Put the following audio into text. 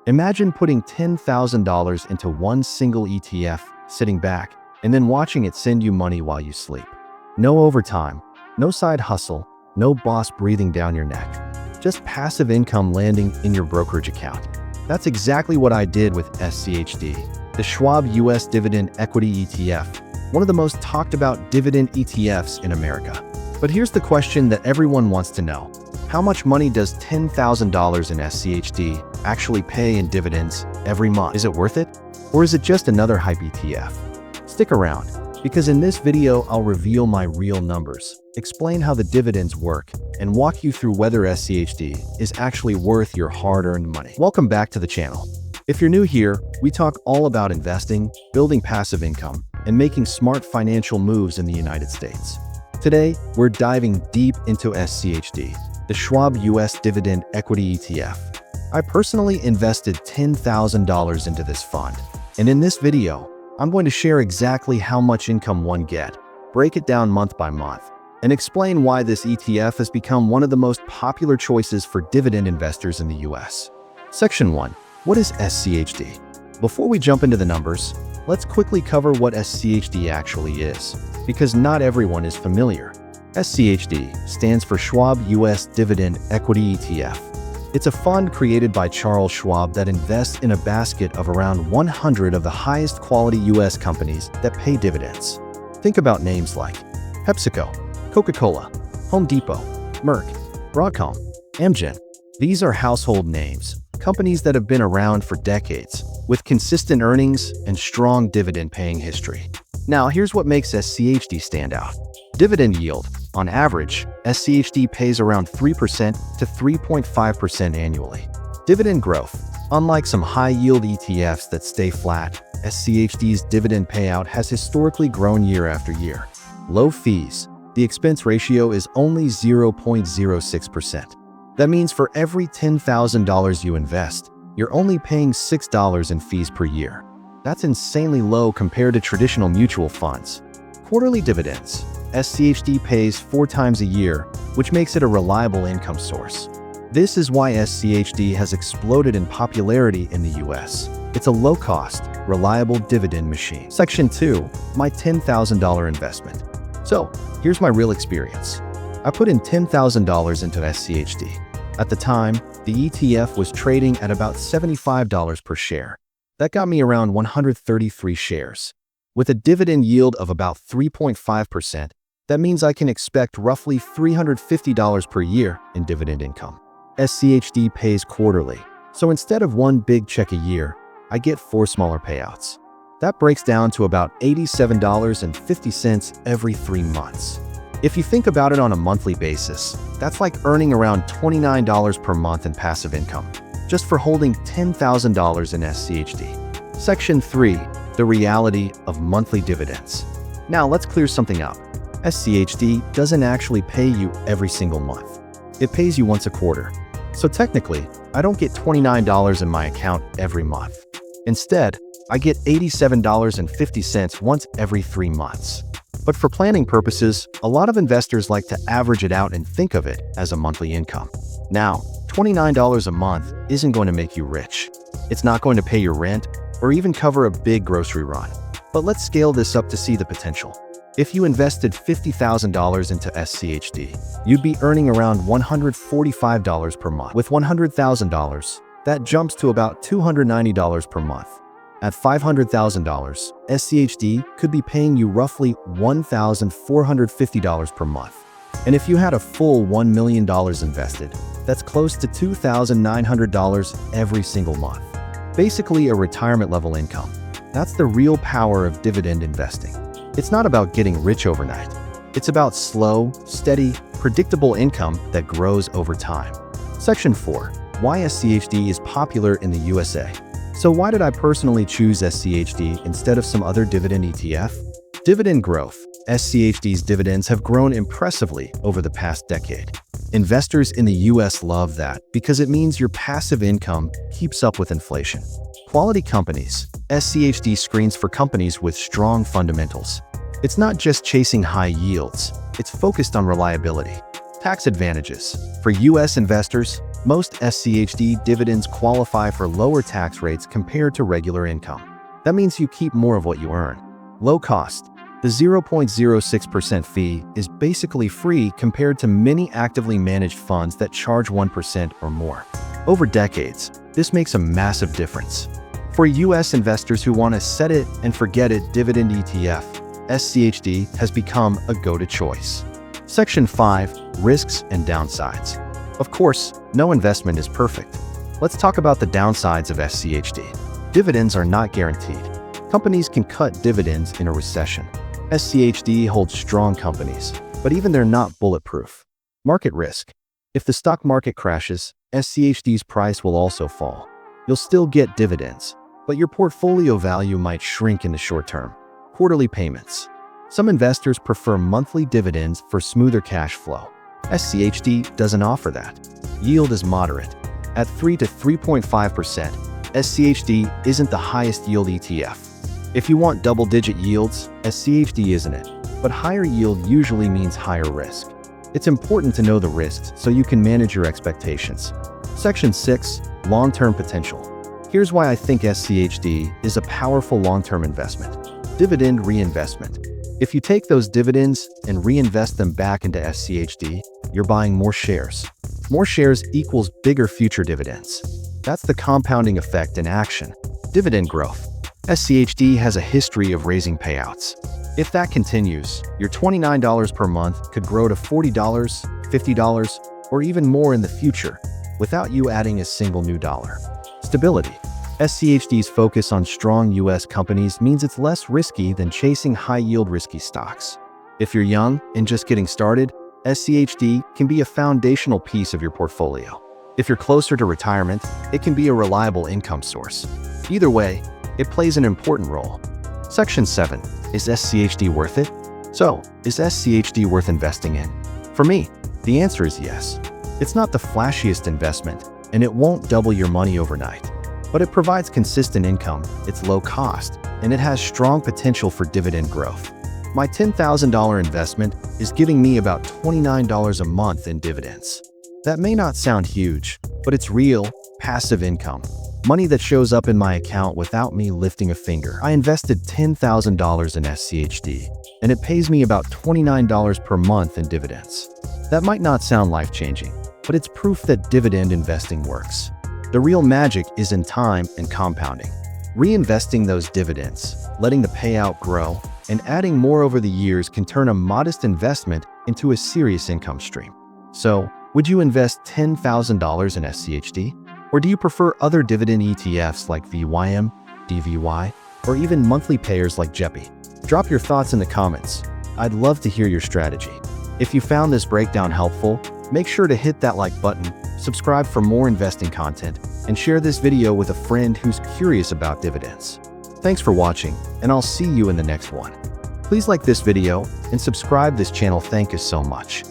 Imagine putting $10,000 into one single ETF, sitting back, and then watching it send you money while you sleep. No overtime, no side hustle, no boss breathing down your neck. Just passive income landing in your brokerage account. That's exactly what I did with SCHD, the Schwab US Dividend Equity ETF, one of the most talked about dividend ETFs in America. But here's the question that everyone wants to know. How much money does $10,000 in SCHD actually pay in dividends every month? Is it worth it? Or is it just another hype ETF? Stick around, because in this video I'll reveal my real numbers, explain how the dividends work, and walk you through whether SCHD is actually worth your hard-earned money. Welcome back to the channel. If you're new here, we talk all about investing, building passive income, and making smart financial moves in the United States. Today, we're diving deep into SCHD, the Schwab US Dividend Equity ETF. I personally invested $10,000 into this fund, and in this video, I'm going to share exactly how much income one gets, break it down month by month, and explain why this ETF has become one of the most popular choices for dividend investors in the US. Section 1. What is SCHD? Before we jump into the numbers, let's quickly cover what SCHD actually is, because not everyone is familiar. SCHD stands for Schwab US Dividend Equity ETF. It's a fund created by Charles Schwab that invests in a basket of around 100 of the highest quality US companies that pay dividends. Think about names like PepsiCo, Coca-Cola, Home Depot, Merck, Broadcom, Amgen. These are household names, companies that have been around for decades, with consistent earnings and strong dividend-paying history. Now, here's what makes SCHD stand out. Dividend yield. On average, SCHD pays around 3% to 3.5% annually. Dividend growth. Unlike some high-yield ETFs that stay flat, SCHD's dividend payout has historically grown year after year. Low fees. The expense ratio is only 0.06%. That means for every $10,000 you invest, you're only paying $6 in fees per year. That's insanely low compared to traditional mutual funds. Quarterly dividends. SCHD pays 4 times a year, which makes it a reliable income source. This is why SCHD has exploded in popularity in the US. It's a low-cost, reliable dividend machine. Section 2. My $10,000 investment. So, here's my real experience. I put in $10,000 into SCHD. At the time, the ETF was trading at about $75 per share. That got me around 133 shares. With a dividend yield of about 3.5%, that means I can expect roughly $350 per year in dividend income. SCHD pays quarterly, so instead of one big check a year, I get 4 smaller payouts. That breaks down to about $87.50 every 3 months. If you think about it on a monthly basis, that's like earning around $29 per month in passive income, just for holding $10,000 in SCHD. Section 3. The reality of monthly dividends. Now let's clear something up. SCHD doesn't actually pay you every single month. It pays you once a quarter. So technically, I don't get $29 in my account every month. Instead, I get $87.50 once every 3 months. But for planning purposes, a lot of investors like to average it out and think of it as a monthly income. Now, $29 a month isn't going to make you rich. It's not going to pay your rent or even cover a big grocery run. But let's scale this up to see the potential. If you invested $50,000 into SCHD, you'd be earning around $145 per month. With $100,000, that jumps to about $290 per month. At $500,000, SCHD could be paying you roughly $1,450 per month. And if you had a full $1 million invested, that's close to $2,900 every single month. Basically a retirement-level income. That's the real power of dividend investing. It's not about getting rich overnight. It's about slow, steady, predictable income that grows over time. Section 4. Why SCHD is popular in the USA. So why did I personally choose SCHD instead of some other dividend ETF? Dividend growth. SCHD's dividends have grown impressively over the past decade. Investors in the US love that because it means your passive income keeps up with inflation. Quality companies. SCHD screens for companies with strong fundamentals. It's not just chasing high yields, it's focused on reliability. Tax advantages. For US investors, Most SCHD dividends qualify for lower tax rates compared to regular income. That means you keep more of what you earn. Low cost. The 0.06% fee is basically free compared to many actively managed funds that charge 1% or more. Over decades, this makes a massive difference. For U.S. investors who want to set it and forget it dividend ETF, SCHD has become a go-to choice. Section 5. Risks and downsides. Of course, no investment is perfect. Let's talk about the downsides of SCHD. Dividends are not guaranteed. Companies can cut dividends in a recession. SCHD holds strong companies, but even they're not bulletproof. Market risk. If the stock market crashes, SCHD's price will also fall. You'll still get dividends, but your portfolio value might shrink in the short term. Quarterly payments. Some investors prefer monthly dividends for smoother cash flow. SCHD doesn't offer that. Yield is moderate. At 3 to 3.5%, SCHD isn't the highest yield ETF. If you want double-digit yields, SCHD isn't it. But higher yield usually means higher risk. It's important to know the risks so you can manage your expectations. Section 6. Long-term potential. Here's why I think SCHD is a powerful long-term investment. Dividend reinvestment. If you take those dividends and reinvest them back into SCHD, you're buying more shares. More shares equals bigger future dividends. That's the compounding effect in action. Dividend growth. SCHD has a history of raising payouts. If that continues, your $29 per month could grow to $40, $50, or even more in the future without you adding a single new dollar. Stability. SCHD's focus on strong U.S. companies means it's less risky than chasing high-yield risky stocks. If you're young and just getting started, SCHD can be a foundational piece of your portfolio. If you're closer to retirement, it can be a reliable income source. Either way, it plays an important role. Section 7. Is SCHD worth it? So, is SCHD worth investing in? For me, the answer is yes. It's not the flashiest investment, and it won't double your money overnight. But it provides consistent income, it's low cost, and it has strong potential for dividend growth. My $10,000 investment is giving me about $29 a month in dividends. That may not sound huge, but it's real, passive income. Money that shows up in my account without me lifting a finger. I invested $10,000 in SCHD, and it pays me about $29 per month in dividends. That might not sound life-changing, but it's proof that dividend investing works. The real magic is in time and compounding. Reinvesting those dividends, letting the payout grow, and adding more over the years can turn a modest investment into a serious income stream. So, would you invest $10,000 in SCHD? Or do you prefer other dividend ETFs like VYM, DVY, or even monthly payers like JEPI? Drop your thoughts in the comments. I'd love to hear your strategy. If you found this breakdown helpful, make sure to hit that like button, subscribe for more investing content, and share this video with a friend who's curious about dividends. Thanks for watching, and I'll see you in the next one. Please like this video and subscribe this channel. Thank you so much.